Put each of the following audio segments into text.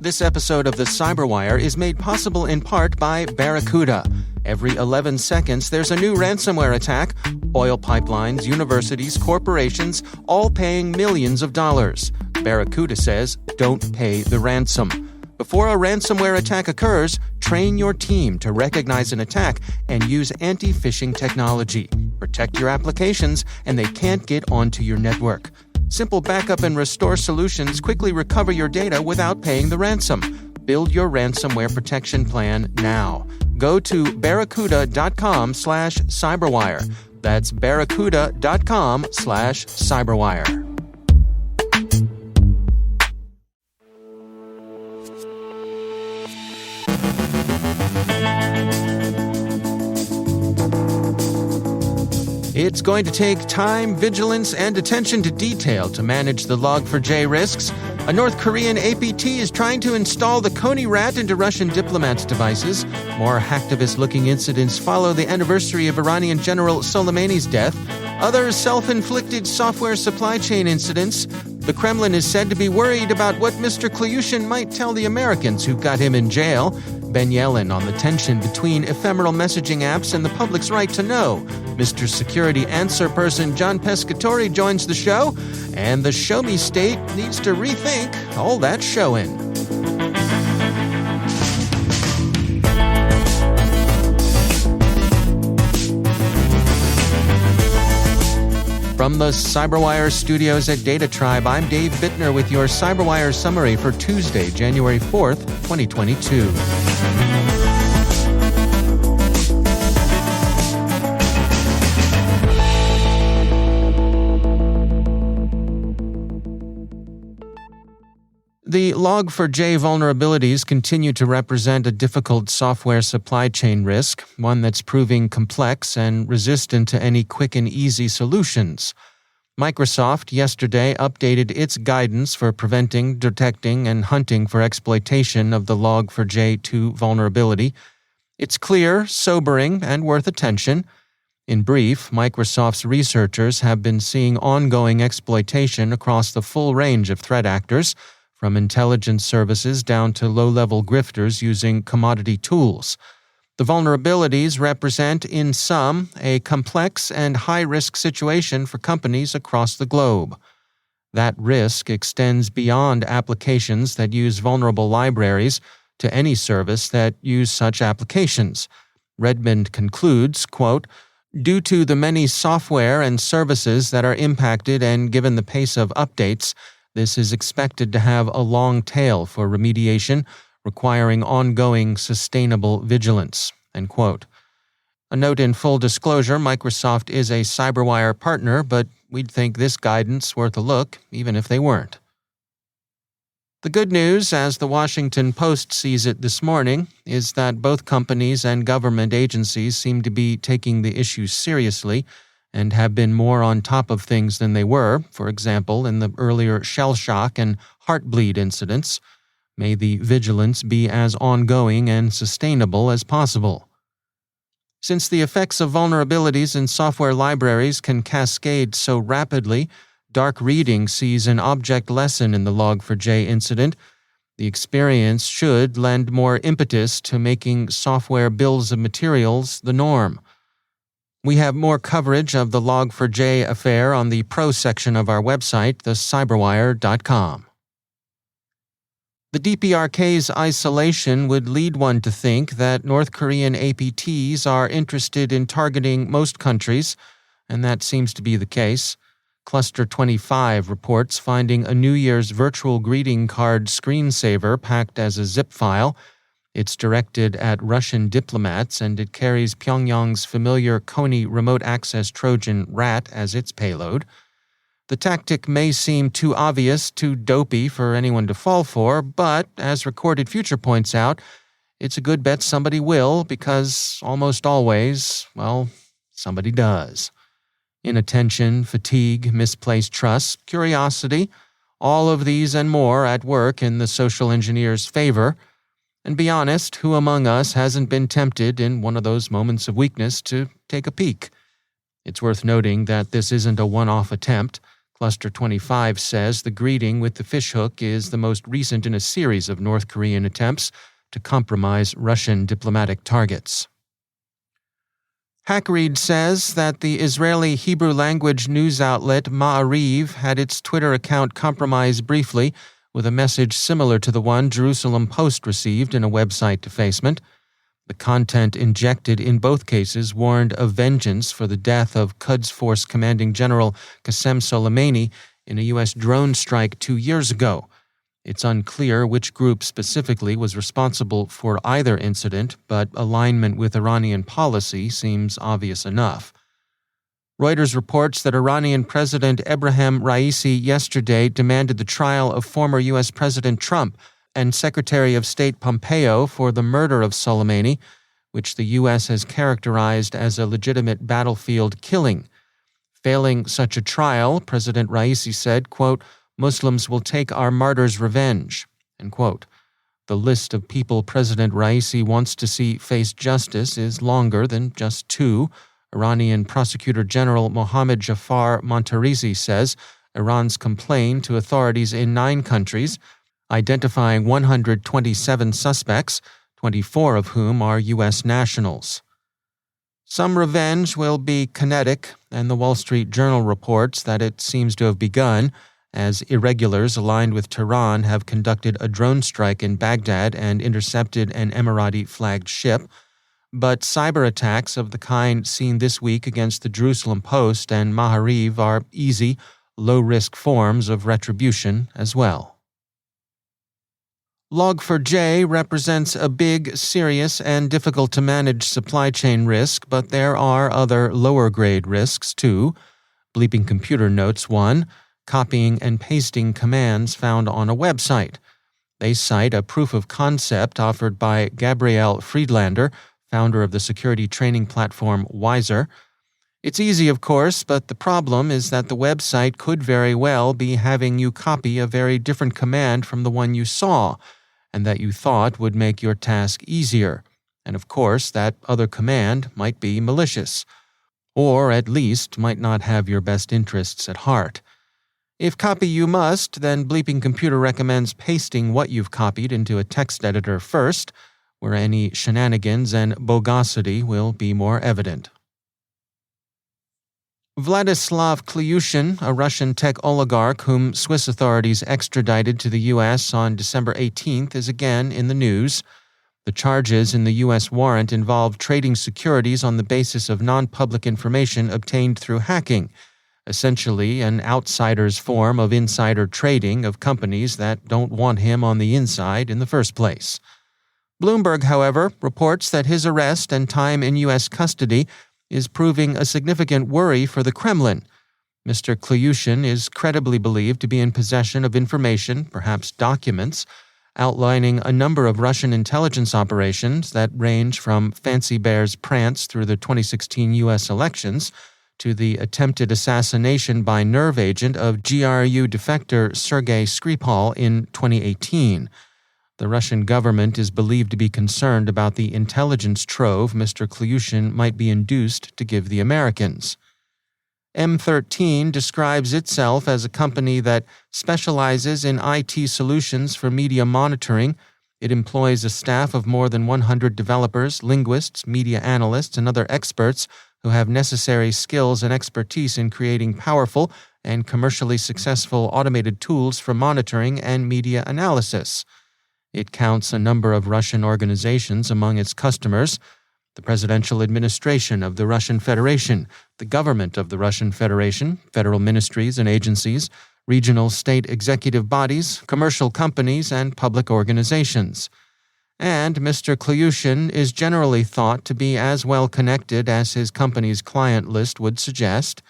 This episode of the CyberWire is made possible in part by Barracuda. Every 11 seconds, there's a new ransomware attack. Oil pipelines, universities, corporations, all paying millions of dollars. Barracuda says, don't pay the ransom. Before a ransomware attack occurs, train your team to recognize an attack and use anti-phishing technology. Protect your applications, and they can't get onto your network. Simple backup and restore solutions quickly recover your data without paying the ransom. Build your ransomware protection plan now. Go to barracuda.com/cyberwire. That's barracuda.com/cyberwire. It's going to take time, vigilance, and attention to detail to manage the Log4j risks. A North Korean APT is trying to install the Konni RAT into Russian diplomats' devices. More hacktivist-looking incidents follow the anniversary of Iranian General Soleimani's death. Other self-inflicted software supply chain incidents. The Kremlin is said to be worried about what Mr. Klyushin might tell the Americans who got him in jail. Ben Yelin on the tension between ephemeral messaging apps and the public's right to know. Mr. Security Answer Person John Pescatore joins the show, and the show me state needs to rethink all that showin. From the CyberWire studios at Data Tribe, I'm Dave Bittner with your CyberWire summary for Tuesday, January 4th, 2022. The Log4j vulnerabilities continue to represent a difficult software supply chain risk, one that's proving complex and resistant to any quick and easy solutions. Microsoft yesterday updated its guidance for preventing, detecting, and hunting for exploitation of the Log4j 2 vulnerability. It's clear, sobering, and worth attention. In brief, Microsoft's researchers have been seeing ongoing exploitation across the full range of threat actors, from intelligence services down to low-level grifters using commodity tools. The vulnerabilities represent, in sum, a complex and high-risk situation for companies across the globe. That risk extends beyond applications that use vulnerable libraries to any service that use such applications. Redmond concludes, quote, "Due to the many software and services that are impacted and given the pace of updates, this is expected to have a long tail for remediation, requiring ongoing, sustainable vigilance." End quote. A note in full disclosure, Microsoft is a CyberWire partner, but we'd think this guidance worth a look, even if they weren't. The good news, as the Washington Post sees it this morning, is that both companies and government agencies seem to be taking the issue seriously and have been more on top of things than they were, for example, in the earlier shell shock and heartbleed incidents. May the vigilance be as ongoing and sustainable as possible. Since the effects of vulnerabilities in software libraries can cascade so rapidly, Dark Reading sees an object lesson in the Log4j incident. The experience should lend more impetus to making software bills of materials the norm. We have more coverage of the Log4j affair on the pro section of our website, thecyberwire.com. The DPRK's isolation would lead one to think that North Korean APTs are interested in targeting most countries, and that seems to be the case. Cluster 25 reports finding a New Year's virtual greeting card screensaver packed as a zip file. It's directed at Russian diplomats, and it carries Pyongyang's familiar Konni remote access Trojan RAT as its payload. The tactic may seem too obvious, too dopey for anyone to fall for, but, as Recorded Future points out, it's a good bet somebody will, because almost always, well, somebody does. Inattention, fatigue, misplaced trust, curiosity, all of these and more at work in the social engineer's favor. And be honest, who among us hasn't been tempted in one of those moments of weakness to take a peek? It's worth noting that this isn't a one-off attempt. Cluster 25 says the greeting with the fishhook is the most recent in a series of North Korean attempts to compromise Russian diplomatic targets. Hackread says that the Israeli Hebrew-language news outlet Ma'ariv had its Twitter account compromised briefly with a message similar to the one Jerusalem Post received in a website defacement. The content injected in both cases warned of vengeance for the death of Quds Force Commanding General Qasem Soleimani in a U.S. drone strike 2 years ago. It's unclear which group specifically was responsible for either incident, but alignment with Iranian policy seems obvious enough. Reuters reports that Iranian President Ebrahim Raisi yesterday demanded the trial of former U.S. President Trump and Secretary of State Pompeo for the murder of Soleimani, which the U.S. has characterized as a legitimate battlefield killing. Failing such a trial, President Raisi said, quote, "Muslims will take our martyrs' revenge," end quote. The list of people President Raisi wants to see face justice is longer than just two. Iranian Prosecutor General Mohammad Jafar Montarizi says Iran's complained to authorities in 9 countries, identifying 127 suspects, 24 of whom are U.S. nationals. Some revenge will be kinetic, and the Wall Street Journal reports that it seems to have begun, as irregulars aligned with Tehran have conducted a drone strike in Baghdad and intercepted an Emirati-flagged ship. But cyber attacks of the kind seen this week against the Jerusalem Post and Ma'ariv are easy, low-risk forms of retribution as well. Log4j represents a big, serious, and difficult-to-manage supply chain risk, but there are other lower-grade risks, too. Bleeping Computer notes one: copying and pasting commands found on a website. They cite a proof of concept offered by Gabriel Friedlander, founder of the security training platform Wiser. It's easy, of course, but the problem is that the website could very well be having you copy a very different command from the one you saw, and that you thought would make your task easier. And of course, that other command might be malicious, or at least might not have your best interests at heart. If copy you must, then Bleeping Computer recommends pasting what you've copied into a text editor first, where any shenanigans and bogosity will be more evident. Vladislav Klyushin, a Russian tech oligarch whom Swiss authorities extradited to the U.S. on December 18th, is again in the news. The charges in the U.S. warrant involve trading securities on the basis of non-public information obtained through hacking, essentially an outsider's form of insider trading of companies that don't want him on the inside in the first place. Bloomberg, however, reports that his arrest and time in U.S. custody is proving a significant worry for the Kremlin. Mr. Klyushin is credibly believed to be in possession of information, perhaps documents, outlining a number of Russian intelligence operations that range from Fancy Bear's prance through the 2016 U.S. elections to the attempted assassination by nerve agent of GRU defector Sergei Skripal in 2018. The Russian government is believed to be concerned about the intelligence trove Mr. Klyushin might be induced to give the Americans. M13 describes itself as a company that specializes in IT solutions for media monitoring. It employs a staff of more than 100 developers, linguists, media analysts, and other experts who have necessary skills and expertise in creating powerful and commercially successful automated tools for monitoring and media analysis. It counts a number of Russian organizations among its customers: the Presidential Administration of the Russian Federation, the Government of the Russian Federation, federal ministries and agencies, regional state executive bodies, commercial companies, and public organizations. And Mr. Klyushin is generally thought to be as well connected as his company's client list would suggest.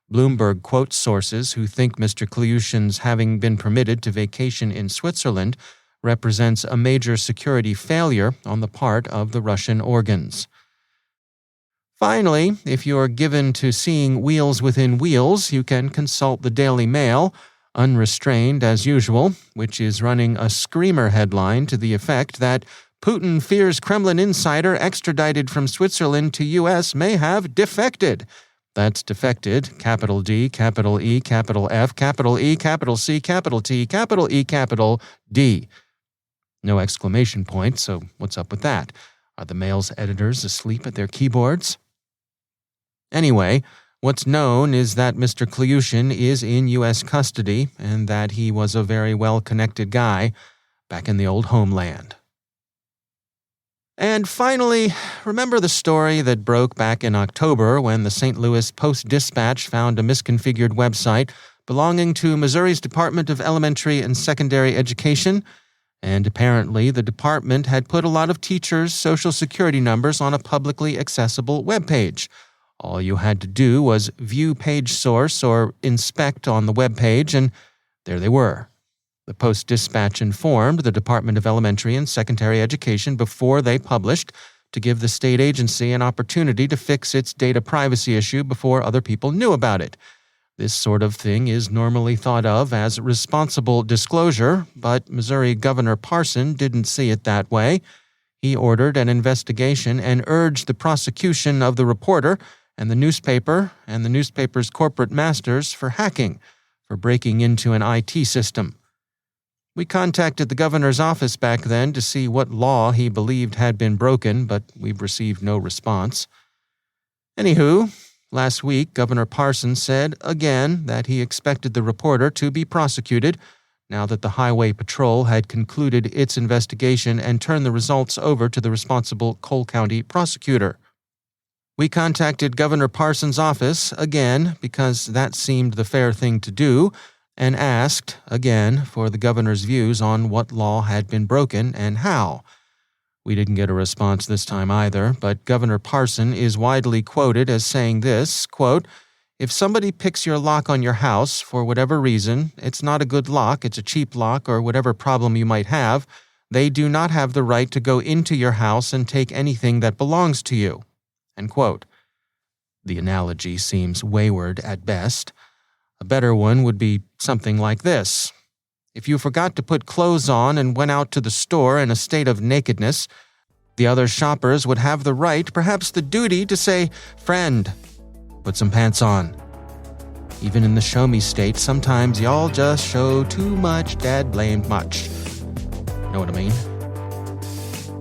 Bloomberg quotes sources who think Mr. Klyushin's having been permitted to vacation in Switzerland represents a major security failure on the part of the Russian organs. Finally, if you're given to seeing wheels within wheels, you can consult the Daily Mail, unrestrained as usual, which is running a screamer headline to the effect that Putin fears Kremlin insider extradited from Switzerland to U.S. may have defected. That's defected, capital D, capital E, capital F, capital E, capital C, capital T, capital E, capital D. No exclamation point, so what's up with that? Are the Mail's editors asleep at their keyboards? Anyway, what's known is that Mr. Klyushin is in U.S. custody and that he was a very well-connected guy back in the old homeland. And finally, remember the story that broke back in October when the St. Louis Post-Dispatch found a misconfigured website belonging to Missouri's Department of Elementary and Secondary Education? And apparently the department had put a lot of teachers' Social Security numbers on a publicly accessible webpage. All you had to do was view page source or inspect on the webpage, and there they were. The Post-Dispatch informed the Department of Elementary and Secondary Education before they published to give the state agency an opportunity to fix its data privacy issue before other people knew about it. This sort of thing is normally thought of as responsible disclosure, but Missouri Governor Parson didn't see it that way. He ordered an investigation and urged the prosecution of the reporter and the newspaper and the newspaper's corporate masters for hacking, for breaking into an IT system. We contacted the governor's office back then to see what law he believed had been broken, but we've received no response. Anywho, last week, Governor Parson said again that he expected the reporter to be prosecuted now that the Highway Patrol had concluded its investigation and turned the results over to the responsible Cole County prosecutor. We contacted Governor Parson's office again because that seemed the fair thing to do, and asked, again, for the governor's views on what law had been broken and how. We didn't get a response this time either, but Governor Parson is widely quoted as saying this, quote, "If somebody picks your lock on your house for whatever reason, it's not a good lock, it's a cheap lock, or whatever problem you might have, they do not have the right to go into your house and take anything that belongs to you." End quote. The analogy seems wayward at best. A better one would be something like this. If you forgot to put clothes on and went out to the store in a state of nakedness, the other shoppers would have the right, perhaps the duty, to say, "Friend, put some pants on." Even in the show-me state, sometimes y'all just show too much, dad blamed much. Know what I mean?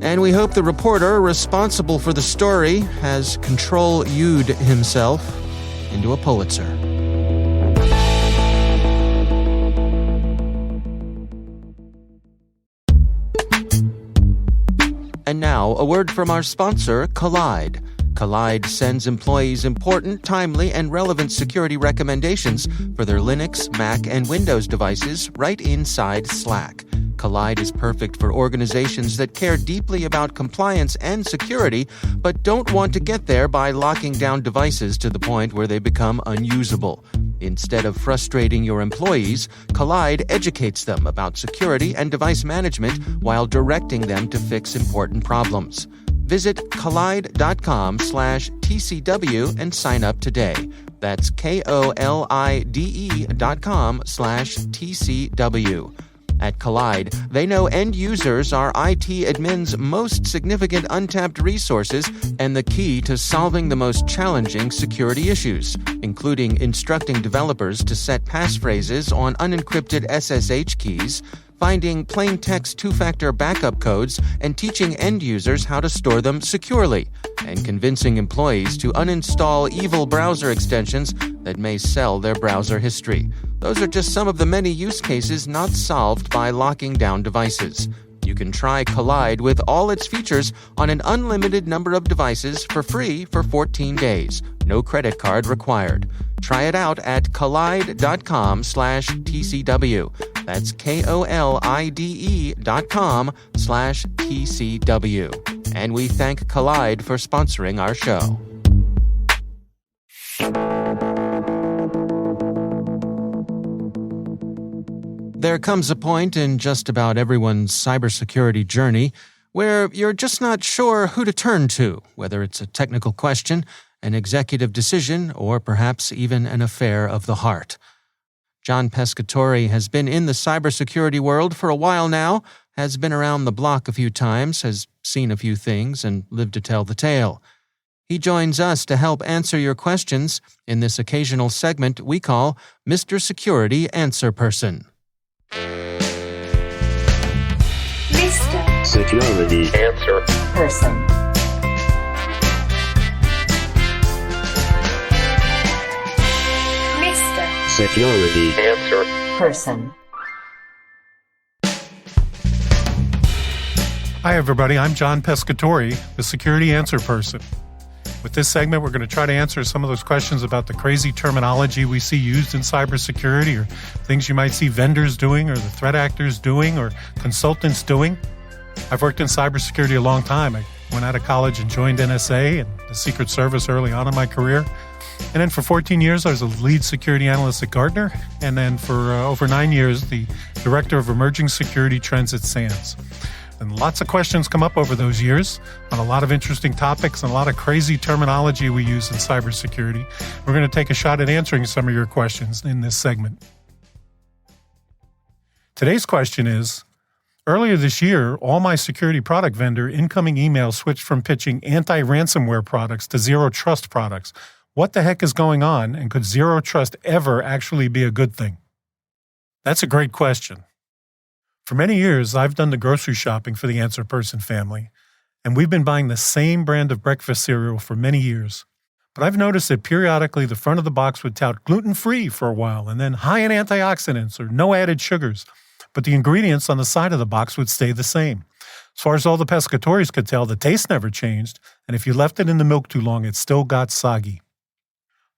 And we hope the reporter responsible for the story has control-U'd himself into a Pulitzer. And now, a word from our sponsor, Kolide. Kolide sends employees important, timely, and relevant security recommendations for their Linux, Mac, and Windows devices right inside Slack. Kolide is perfect for organizations that care deeply about compliance and security, but don't want to get there by locking down devices to the point where they become unusable. Instead of frustrating your employees, Kolide educates them about security and device management while directing them to fix important problems. Visit kolide.com/TCW and sign up today. That's KOLIDE.com/TCW. At Kolide, they know end users are IT admins' most significant untapped resources and the key to solving the most challenging security issues, including instructing developers to set passphrases on unencrypted SSH keys, finding plain text two-factor backup codes, and teaching end users how to store them securely, and convincing employees to uninstall evil browser extensions that may sell their browser history. Those are just some of the many use cases not solved by locking down devices. You can try Kolide with all its features on an unlimited number of devices for free for 14 days. No credit card required. Try it out at kolide.com/TCW. That's KOLIDE.com/TCW. And we thank Kolide for sponsoring our show. There comes a point in just about everyone's cybersecurity journey where you're just not sure who to turn to, whether it's a technical question, an executive decision, or perhaps even an affair of the heart. John Pescatore has been in the cybersecurity world for a while now, has been around the block a few times, has seen a few things, and lived to tell the tale. He joins us to help answer your questions in this occasional segment we call Mr. Security Answer Person. Mr. Security Answer Person. Mr. Security Answer Person. Hi, everybody. I'm John Pescatore, the Security Answer Person. With this segment, we're going to try to answer some of those questions about the crazy terminology we see used in cybersecurity, or things you might see vendors doing, or the threat actors doing, or consultants doing. I've worked in cybersecurity a long time. I went out of college and joined NSA and the Secret Service early on in my career. And then for 14 years, I was a lead security analyst at Gartner. And then for over 9 years, the director of emerging security trends at SANS. And lots of questions come up over those years on a lot of interesting topics and a lot of crazy terminology we use in cybersecurity. We're going to take a shot at answering some of your questions in this segment. Today's question is, earlier this year, all my security product vendor incoming emails switched from pitching anti-ransomware products to zero trust products. What the heck is going on, and could zero trust ever actually be a good thing? That's a great question. For many years, I've done the grocery shopping for the Answer Person family, and we've been buying the same brand of breakfast cereal for many years. But I've noticed that periodically the front of the box would tout gluten-free for a while, and then high in antioxidants or no added sugars. But the ingredients on the side of the box would stay the same. As far as all the Pescatores could tell, the taste never changed, and if you left it in the milk too long, it still got soggy.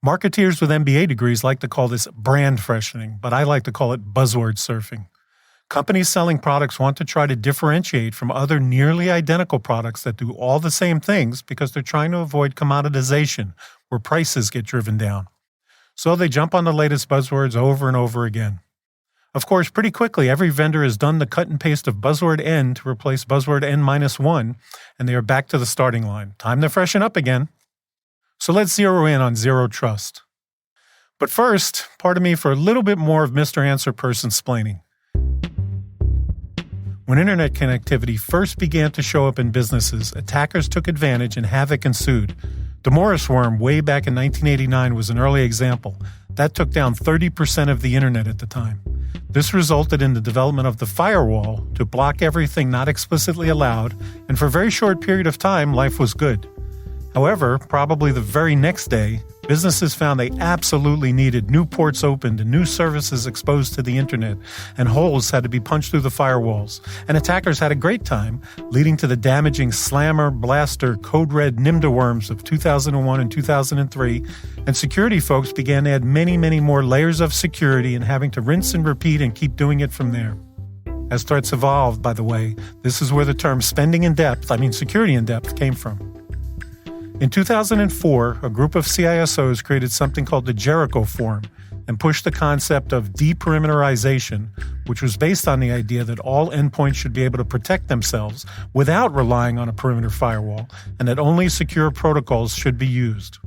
Marketeers with MBA degrees like to call this brand freshening, but I like to call it buzzword surfing. Companies selling products want to try to differentiate from other nearly identical products that do all the same things because they're trying to avoid commoditization, where prices get driven down. So they jump on the latest buzzwords over and over again. Of course, pretty quickly, every vendor has done the cut and paste of buzzword N to replace buzzword N-1, and they are back to the starting line. Time to freshen up again. So let's zero in on zero trust. But first, pardon me for a little bit more of Mr. Answer Person splaining. When internet connectivity first began to show up in businesses, attackers took advantage and havoc ensued. The Morris worm way back in 1989 was an early example. That took down 30% of the internet at the time. This resulted in the development of the firewall to block everything not explicitly allowed, and for a very short period of time, life was good. However, probably the very next day, businesses found they absolutely needed new ports opened and new services exposed to the internet, and holes had to be punched through the firewalls. And attackers had a great time, leading to the damaging Slammer, Blaster, Code Red, Nimda worms of 2001 and 2003, and security folks began to add many, many more layers of security and having to rinse and repeat and keep doing it from there. As threats evolved, by the way, this is where the term security in depth came from. In 2004, a group of CISOs created something called the Jericho Forum and pushed the concept of deperimeterization, which was based on the idea that all endpoints should be able to protect themselves without relying on a perimeter firewall, and that only secure protocols should be used.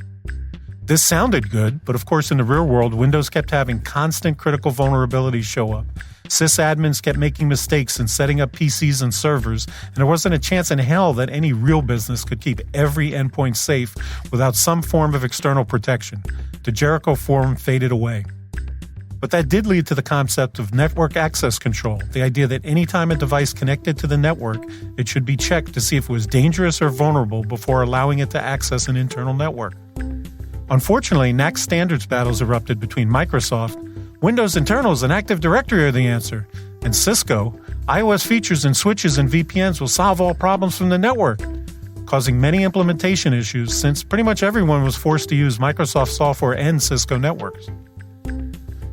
This sounded good, but of course in the real world, Windows kept having constant critical vulnerabilities show up. Sysadmins kept making mistakes in setting up PCs and servers, and there wasn't a chance in hell that any real business could keep every endpoint safe without some form of external protection. The Jericho Forum faded away. But that did lead to the concept of network access control, the idea that any time a device connected to the network, it should be checked to see if it was dangerous or vulnerable before allowing it to access an internal network. Unfortunately, NAC standards battles erupted between Microsoft, Windows internals and Active Directory are the answer, and Cisco, iOS features and switches and VPNs will solve all problems from the network, causing many implementation issues since pretty much everyone was forced to use Microsoft software and Cisco networks.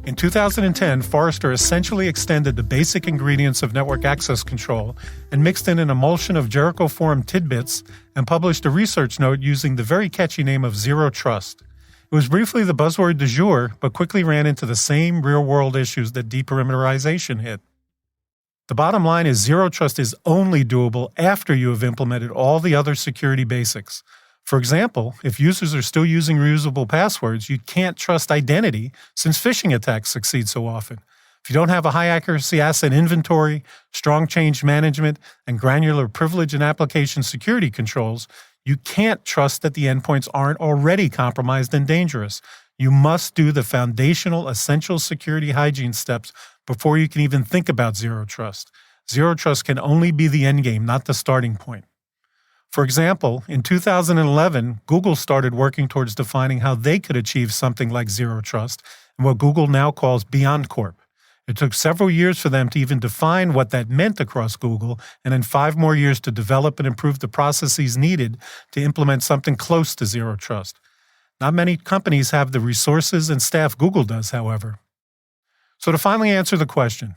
In 2010, Forrester essentially extended the basic ingredients of network access control and mixed in an emulsion of Jericho Forum tidbits and published a research note using the very catchy name of Zero Trust. It was briefly the buzzword du jour, but quickly ran into the same real-world issues that deperimeterization hit. The bottom line is Zero Trust is only doable after you have implemented all the other security basics. For example, if users are still using reusable passwords, you can't trust identity since phishing attacks succeed so often. If you don't have a high-accuracy asset inventory, strong change management, and granular privilege and application security controls, You can't trust that the endpoints aren't already compromised and dangerous. You must do the foundational essential security hygiene steps before you can even think about zero trust. Zero trust can only be the endgame, not the starting point. For example, in 2011, Google started working towards defining how they could achieve something like zero trust and what Google now calls Beyond Corp. It took several years for them to even define what that meant across Google, and then 5 more years to develop and improve the processes needed to implement something close to zero trust. Not many companies have the resources and staff Google does, however. So to finally answer the question,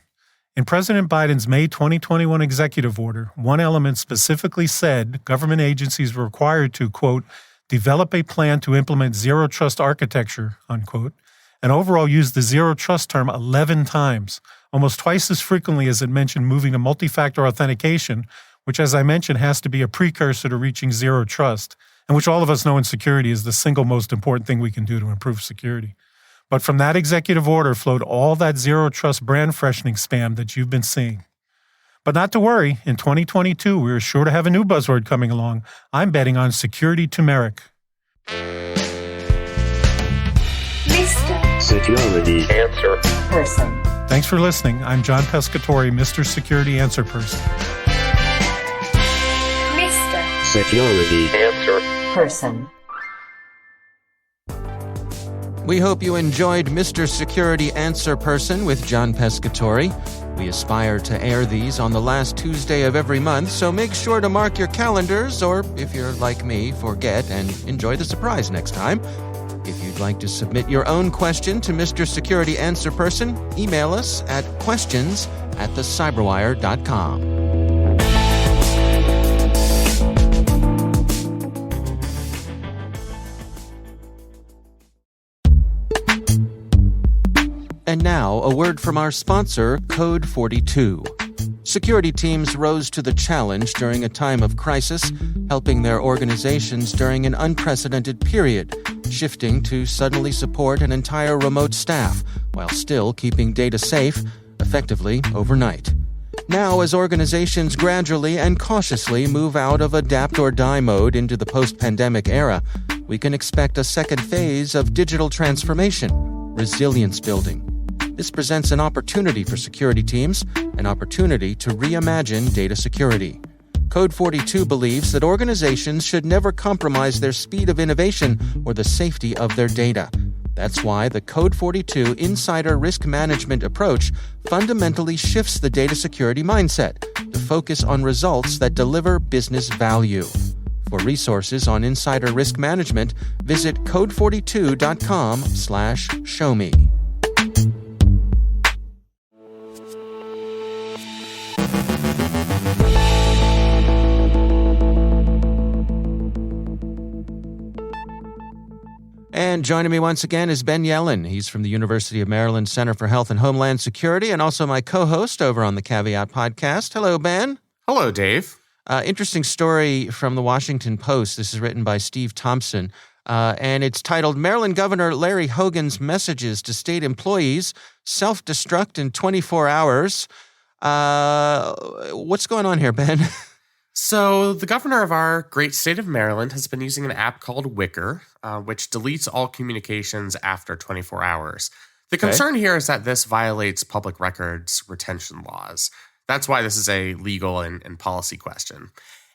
in President Biden's May 2021 executive order, one element specifically said government agencies were required to, quote, develop a plan to implement zero trust architecture, unquote, and overall used the zero trust term 11 times, almost twice as frequently as it mentioned moving to multi-factor authentication, which, as I mentioned, has to be a precursor to reaching zero trust, and which all of us know in security is the single most important thing we can do to improve security. But from that executive order flowed all that zero trust brand freshening spam that you've been seeing. But not to worry, in 2022, we're sure to have a new buzzword coming along. I'm betting on security turmeric. Mr. Security Answer Person. Thanks for listening. I'm John Pescatore, Mr. Security Answer Person. Mr. Security Answer Person. We hope you enjoyed Mr. Security Answer Person with John Pescatore. We aspire to air these on the last Tuesday of every month, so make sure to mark your calendars, or if you're like me, forget and enjoy the surprise next time. If you'd like to submit your own question to Mr. Security Answer Person, email us at questions@thecyberwire.com. And now, a word from our sponsor, Code 42. Security teams rose to the challenge during a time of crisis, helping their organizations during an unprecedented period, shifting to suddenly support an entire remote staff while still keeping data safe, effectively overnight. Now, as organizations gradually and cautiously move out of adapt or die mode into the post-pandemic era, we can expect a second phase of digital transformation, resilience building. This presents an opportunity for security teams, an opportunity to reimagine data security. Code 42 believes that organizations should never compromise their speed of innovation or the safety of their data. That's why the Code 42 Insider Risk Management approach fundamentally shifts the data security mindset to focus on results that deliver business value. For resources on insider risk management, visit code42.com/showme. And joining me once again is Ben Yelin. He's from the University of Maryland Center for Health and Homeland Security and also my co-host over on the Caveat podcast. Hello, Ben. Hello, Dave. Interesting story from the Washington Post. This is written by Steve Thompson, and it's titled, Maryland Governor Larry Hogan's Messages to State Employees Self-Destruct in 24 Hours. What's going on here, Ben? So the governor of our great state of Maryland has been using an app called Wicker, which deletes all communications after 24 hours. The concern here is that this violates public records retention laws. That's why this is a legal and policy question.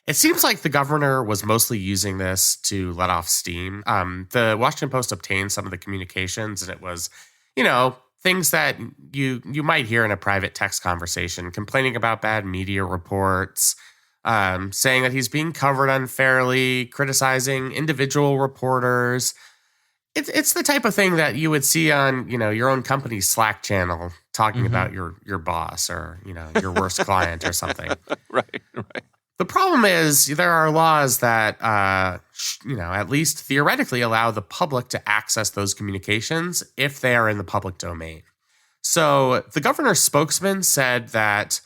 It seems like the governor was mostly using this to let off steam. The Washington Post obtained some of the communications, and it was, things that you might hear in a private text conversation, complaining about bad media reports, saying that he's being covered unfairly, criticizing individual reporters. It's the type of thing that you would see on, your own company's Slack channel, talking about your boss or, your worst client or something. Right. The problem is there are laws that, at least theoretically allow the public to access those communications if they are in the public domain. So the governor's spokesman said that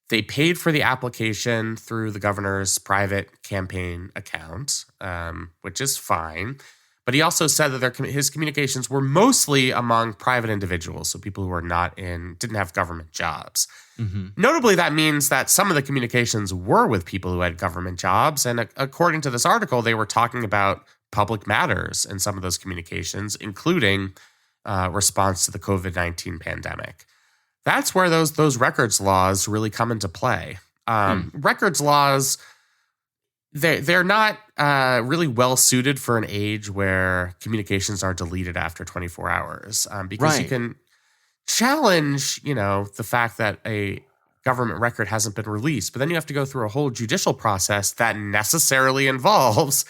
they paid for the application through the governor's private campaign account, which is fine. But he also said that his communications were mostly among private individuals, so people who are didn't have government jobs. Mm-hmm. Notably, that means that some of the communications were with people who had government jobs. And according to this article, they were talking about public matters in some of those communications, including response to the COVID-19 pandemic. That's where those records laws really come into play. Records laws, they're not really well suited for an age where communications are deleted after 24 hours because you can challenge, the fact that a government record hasn't been released, but then you have to go through a whole judicial process that necessarily involves,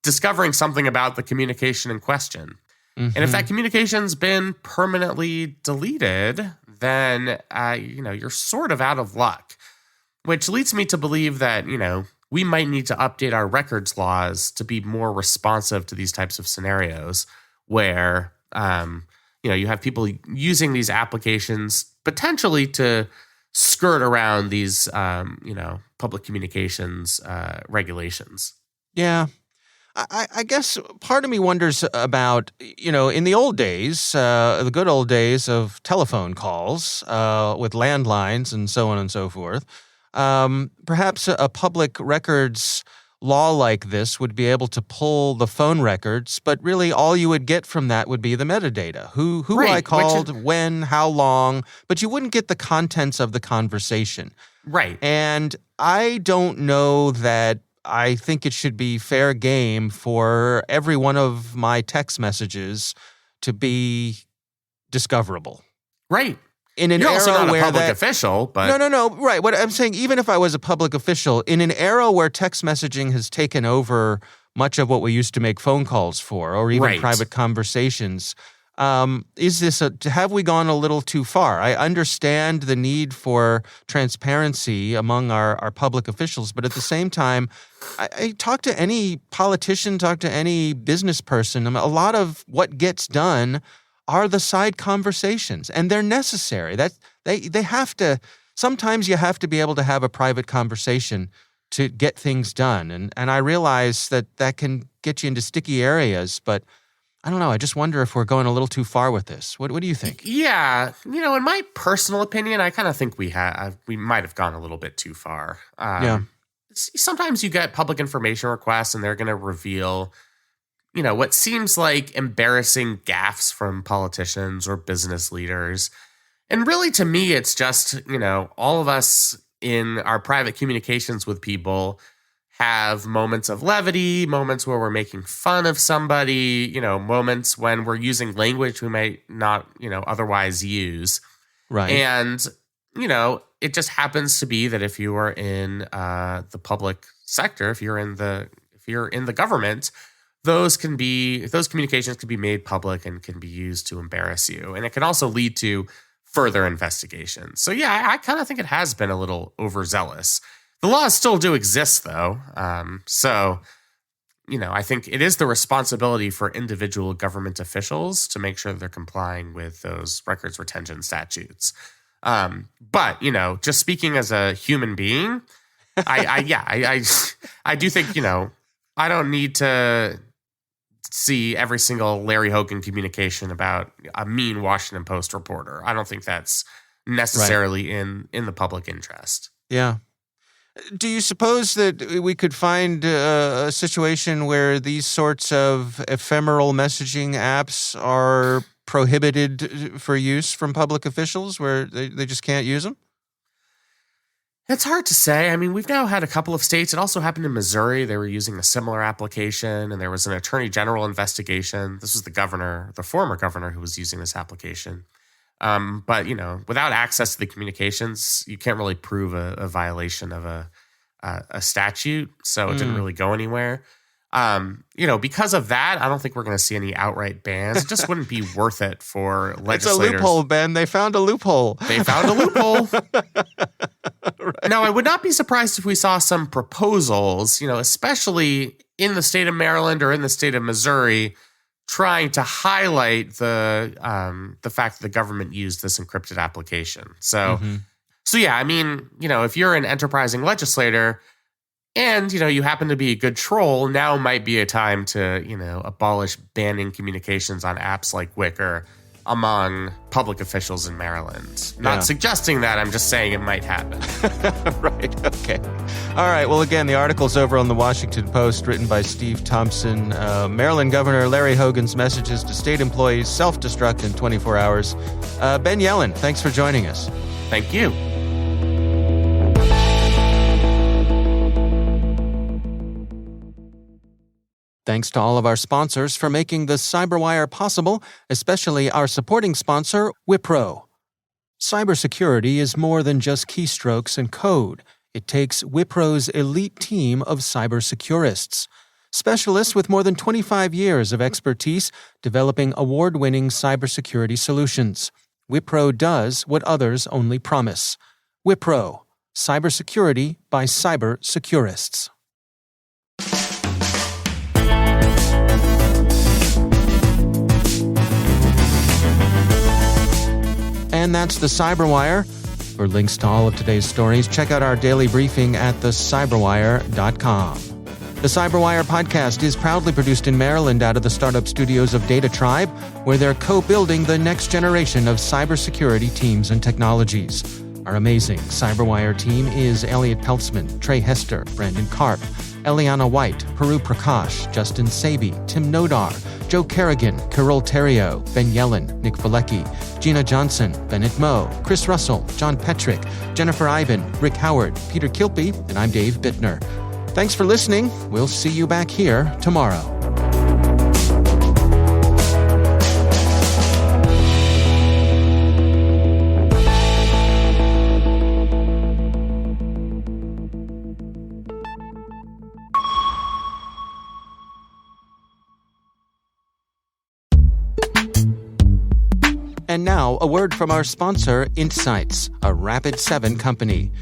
discovering something about the communication in question. Mm-hmm. And if that communication's been permanently deleted, then, you're sort of out of luck, which leads me to believe that, we might need to update our records laws to be more responsive to these types of scenarios where, you have people using these applications potentially to skirt around these, public communications regulations. Yeah. I guess part of me wonders about, in the old days, the good old days of telephone calls with landlines and so on and so forth, perhaps a public records law like this would be able to pull the phone records, but really all you would get from that would be the metadata. Who I called, when, how long, but you wouldn't get the contents of the conversation. Right. And I don't know that I think it should be fair game for every one of my text messages to be discoverable. Right. In an You're era also not where a public official, but No. Right. What I'm saying, even if I was a public official, in an era where text messaging has taken over much of what we used to make phone calls for, or even private conversations, have we gone a little too far? I understand the need for transparency among our public officials, but at the same time, I talk to any politician, talk to any business person. A lot of what gets done are the side conversations, and they're necessary. That they have to. Sometimes you have to be able to have a private conversation to get things done, and I realize that can get you into sticky areas, but I don't know. I just wonder if we're going a little too far with this. What do you think? Yeah, in my personal opinion, I kind of think we might have gone a little bit too far. Sometimes you get public information requests, and they're going to reveal what seems like embarrassing gaffes from politicians or business leaders. And really, to me, it's just, all of us in our private communications with people have moments of levity, moments where we're making fun of somebody, moments when we're using language we might not, otherwise use. Right. And, it just happens to be that if you are in the public sector, if you're in the government, those communications can be made public and can be used to embarrass you. And it can also lead to further investigations. So yeah, I kind of think it has been a little overzealous. The laws still do exist though. I think it is the responsibility for individual government officials to make sure that they're complying with those records retention statutes. But just speaking as a human being, I do think, I don't need to see every single Larry Hogan communication about a mean Washington Post reporter. I don't think that's necessarily in the public interest. Yeah. Do you suppose that we could find a situation where these sorts of ephemeral messaging apps are prohibited for use from public officials, where they just can't use them? It's hard to say. I mean, we've now had a couple of states. It also happened in Missouri. They were using a similar application, and there was an attorney general investigation. This was the former governor who was using this application. But, without access to the communications, you can't really prove a violation of a statute. So it didn't really go anywhere. Because of that, I don't think we're going to see any outright bans. It just wouldn't be worth it for legislators. It's a loophole, Ben. They found a loophole. They found a loophole. Right. Now, I would not be surprised if we saw some proposals, especially in the state of Maryland or in the state of Missouri, trying to highlight the fact that the government used this encrypted application. So yeah, I mean, if you're an enterprising legislator, And, you happen to be a good troll, now might be a time to, abolish banning communications on apps like Wicker among public officials in Maryland. Not suggesting that, I'm just saying it might happen. Right, okay. All right, well, again, the article's over on the Washington Post, written by Steve Thompson. Maryland Governor Larry Hogan's messages to state employees self-destruct in 24 hours. Ben Yelin, thanks for joining us. Thank you. Thanks to all of our sponsors for making the CyberWire possible, especially our supporting sponsor, Wipro. Cybersecurity is more than just keystrokes and code. It takes Wipro's elite team of cybersecurists, specialists with more than 25 years of expertise developing award-winning cybersecurity solutions. Wipro does what others only promise. Wipro, cybersecurity by cybersecurists. And that's the CyberWire. For links to all of today's stories, check out our daily briefing at thecyberwire.com. The CyberWire podcast is proudly produced in Maryland out of the startup studios of Data Tribe, where they're co-building the next generation of cybersecurity teams and technologies. Our amazing CyberWire team is Elliot Peltzman, Trey Hester, Brandon Karp, Eliana White, Peru Prakash, Justin Sabi, Tim Nodar, Joe Kerrigan, Carol Terrio, Ben Yelin, Nick Valecki, Gina Johnson, Bennett Moe, Chris Russell, John Petrick, Jennifer Ivan, Rick Howard, Peter Kilpie, and I'm Dave Bittner. Thanks for listening. We'll see you back here tomorrow. And now, a word from our sponsor, Insights, a Rapid7 company.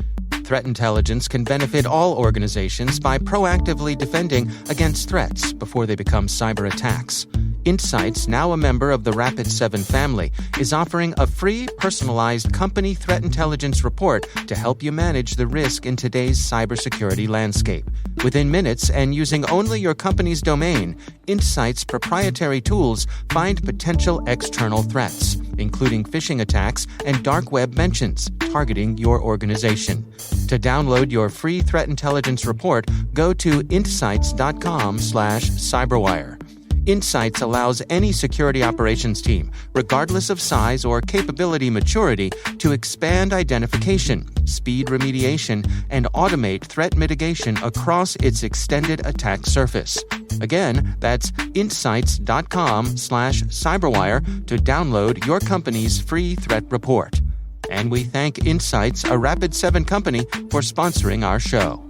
Threat intelligence can benefit all organizations by proactively defending against threats before they become cyber attacks. Insights, now a member of the Rapid7 family, is offering a free, personalized company threat intelligence report to help you manage the risk in today's cybersecurity landscape. Within minutes and using only your company's domain, Insights' proprietary tools find potential external threats, including phishing attacks and dark web mentions targeting your organization. To download your free threat intelligence report, go to insights.com/cyberwire. Insights allows any security operations team, regardless of size or capability maturity, to expand identification, speed remediation, and automate threat mitigation across its extended attack surface. Again, that's insights.com/cyberwire to download your company's free threat report. And we thank Insights, a Rapid7 company, for sponsoring our show.